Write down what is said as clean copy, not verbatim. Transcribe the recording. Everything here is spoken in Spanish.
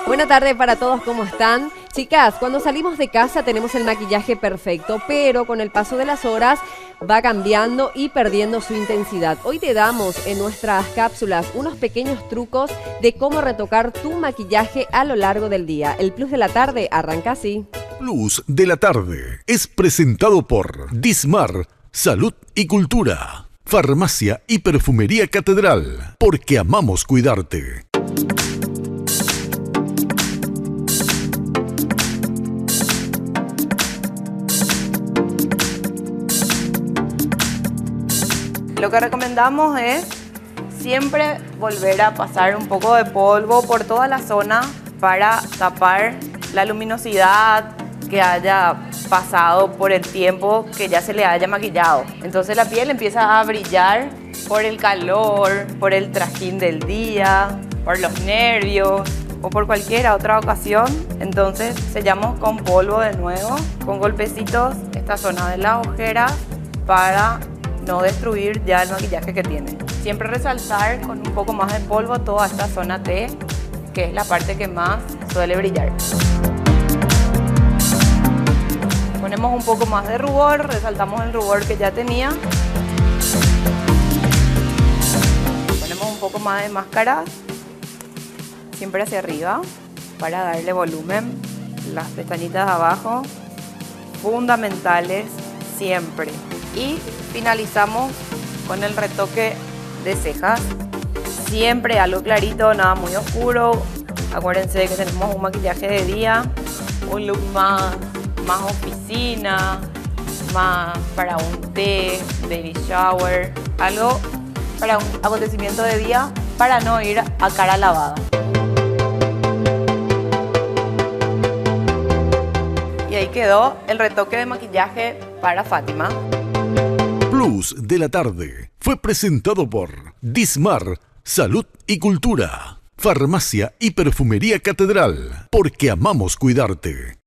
Buena tarde para todos, ¿cómo están? Chicas, cuando salimos de casa tenemos el maquillaje perfecto, pero con el paso de las horas va cambiando y perdiendo su intensidad. Hoy te damos en nuestras cápsulas unos pequeños trucos de cómo retocar tu maquillaje a lo largo del día. El Plus de la tarde arranca así. Plus de la tarde es presentado por Dismar, Salud y Cultura, Farmacia y Perfumería Catedral, porque amamos cuidarte. Lo que recomendamos es siempre volver a pasar un poco de polvo por toda la zona para tapar la luminosidad que haya pasado por el tiempo que ya se le haya maquillado. Entonces la piel empieza a brillar por el calor, por el trajín del día, por los nervios o por cualquier otra ocasión. Entonces sellamos con polvo de nuevo, con golpecitos esta zona de la ojera para no destruir ya el maquillaje que tiene. Siempre resaltar con un poco más de polvo toda esta zona T, que es la parte que más suele brillar. Ponemos un poco más de rubor, resaltamos el rubor que ya tenía. Ponemos un poco más de máscara, siempre hacia arriba, para darle volumen. Las pestañitas de abajo, fundamentales siempre. Y finalizamos con el retoque de cejas. Siempre algo clarito, nada muy oscuro. Acuérdense de que tenemos un maquillaje de día, un look más oficina, más para un té, baby shower, algo para un acontecimiento de día para no ir a cara lavada. Y ahí quedó el retoque de maquillaje para Fátima. Plus de la tarde fue presentado por Dismar, Salud y Cultura, Farmacia y Perfumería Catedral, porque amamos cuidarte.